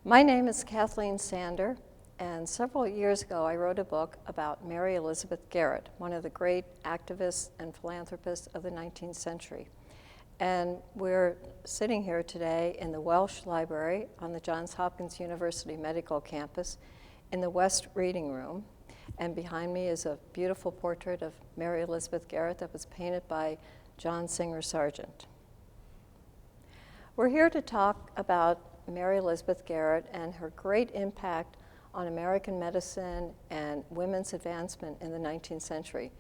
My name is Kathleen Sander, and several years ago I wrote a book about Mary Elizabeth Garrett, one of the great activists and philanthropists of the 19th century. And we're sitting here today in the Welsh Library on the Johns Hopkins University Medical Campus in the West Reading Room. And behind me is a beautiful portrait of Mary Elizabeth Garrett that was painted by John Singer Sargent. We're here to talk about Mary Elizabeth Garrett and her great impact on American medicine and women's advancement in the 19th century.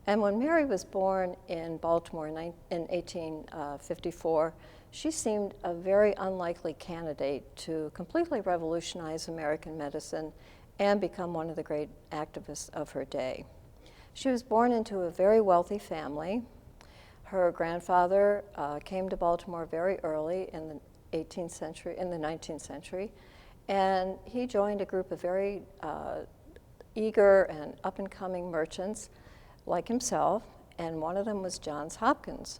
And when Mary was born in Baltimore in 1854, she seemed a very unlikely candidate to completely revolutionize American medicine and become one of the great activists of her day. She was born into a very wealthy family. Her grandfather came to Baltimore very early in the 19th century, and he joined a group of very eager and up-and-coming merchants like himself, and one of them was Johns Hopkins.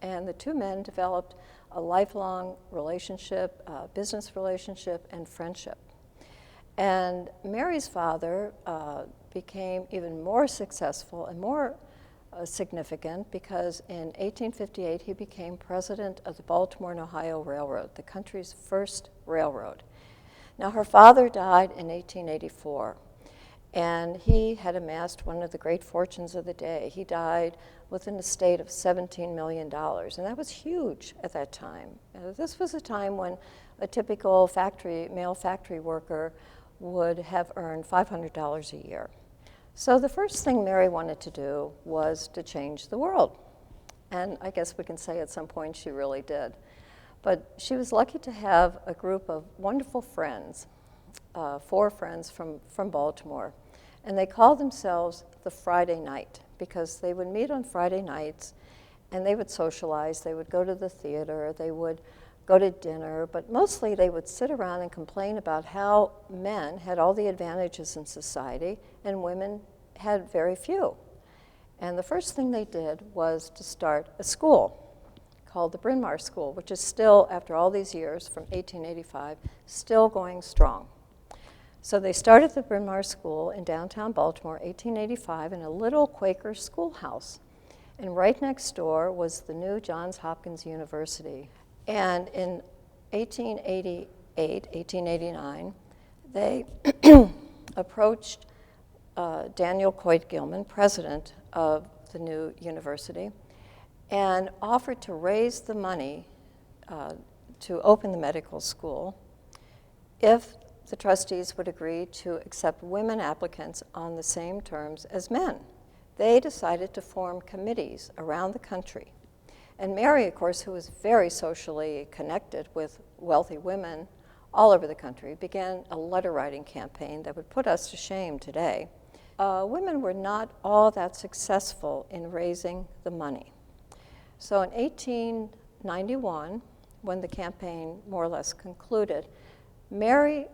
And the two men developed a lifelong relationship, business relationship, and friendship. And Mary's father became even more successful and more significant because in 1858 he became president of the Baltimore and Ohio Railroad, the country's first railroad. Now her father died in 1884, and he had amassed one of the great fortunes of the day. He died with an estate of $17 million, and that was huge at that time. This was a time when a typical male factory worker would have earned $500 a year. So the first thing Mary wanted to do was to change the world. And I guess we can say at some point she really did. But she was lucky to have a group of wonderful friends, 4 friends from Baltimore. And they called themselves the Friday Night because they would meet on Friday nights and they would socialize. They would go to the theater, they would go to dinner, but mostly they would sit around and complain about how men had all the advantages in society and women had very few. And the first thing they did was to start a school called the Bryn Mawr School, which is still, after all these years, from 1885, still going strong. So they started the Bryn Mawr School in downtown Baltimore, 1885, in a little Quaker schoolhouse. And right next door was the new Johns Hopkins University. And in 1889, they approached Daniel Coit Gilman, president of the new university, and offered to raise the money to open the medical school if the trustees would agree to accept women applicants on the same terms as men. They decided to form committees around the country. And Mary, of course, who was very socially connected with wealthy women all over the country, began a letter-writing campaign that would put us to shame today. Women were not all that successful in raising the money. So in 1891, when the campaign more or less concluded, Mary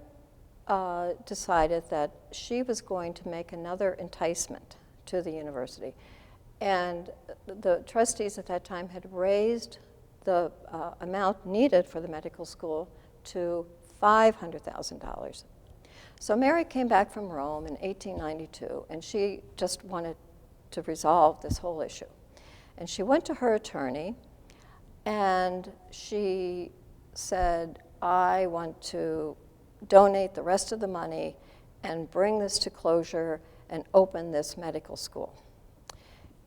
decided that she was going to make another enticement to the university. And the trustees at that time had raised the amount needed for the medical school to $500,000. So Mary came back from Rome in 1892, and she just wanted to resolve this whole issue. And she went to her attorney, and she said, I want to donate the rest of the money and bring this to closure and open this medical school.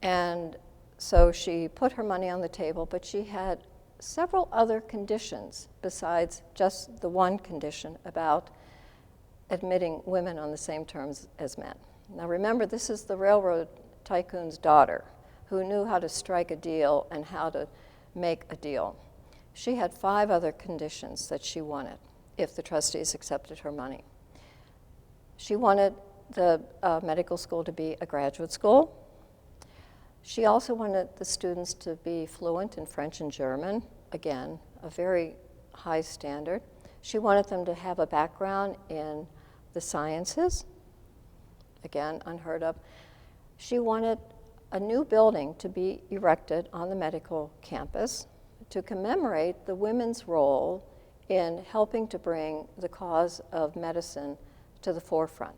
And so she put her money on the table, but she had several other conditions besides just the one condition about admitting women on the same terms as men. Now remember, this is the railroad tycoon's daughter who knew how to strike a deal and how to make a deal. She had 5 other conditions that she wanted if the trustees accepted her money. She wanted the medical school to be a graduate school. She also wanted the students to be fluent in French and German, again, a very high standard. She wanted them to have a background in the sciences, again, unheard of. She wanted a new building to be erected on the medical campus to commemorate the women's role in helping to bring the cause of medicine to the forefront.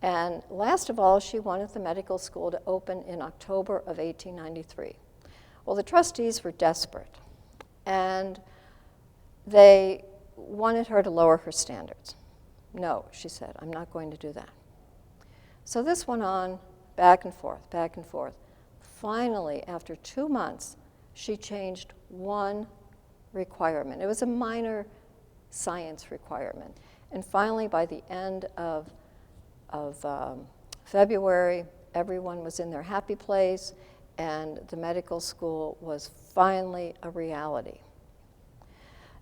And last of all, she wanted the medical school to open in October of 1893. Well, the trustees were desperate, and they wanted her to lower her standards. No, she said, I'm not going to do that. So this went on back and forth, back and forth. Finally, after 2 months, she changed one requirement. It was a minor science requirement. And finally, by the end of February, everyone was in their happy place, and the medical school was finally a reality.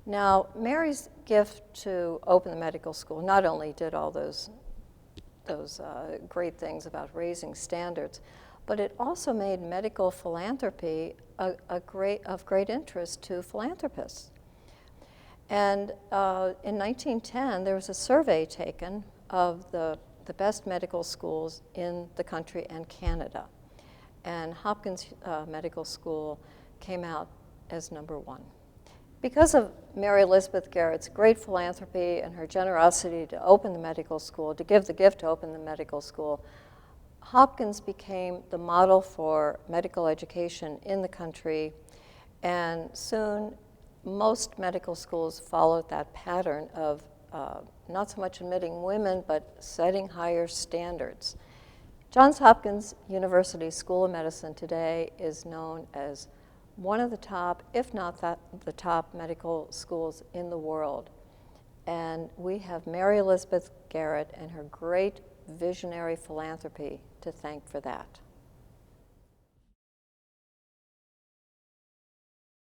Now, Mary's gift to open the medical school not only did all those great things about raising standards, but it also made medical philanthropy of great interest to philanthropists. And in 1910, there was a survey taken of the best medical schools in the country and Canada. And Hopkins Medical School came out as #1. Because of Mary Elizabeth Garrett's great philanthropy and her generosity to open the medical school, to give the gift to open the medical school, Hopkins became the model for medical education in the country, and soon most medical schools followed that pattern of not so much admitting women, but setting higher standards. Johns Hopkins University School of Medicine today is known as one of the top, if not the top, medical schools in the world. And we have Mary Elizabeth Garrett and her great visionary philanthropy to thank for that.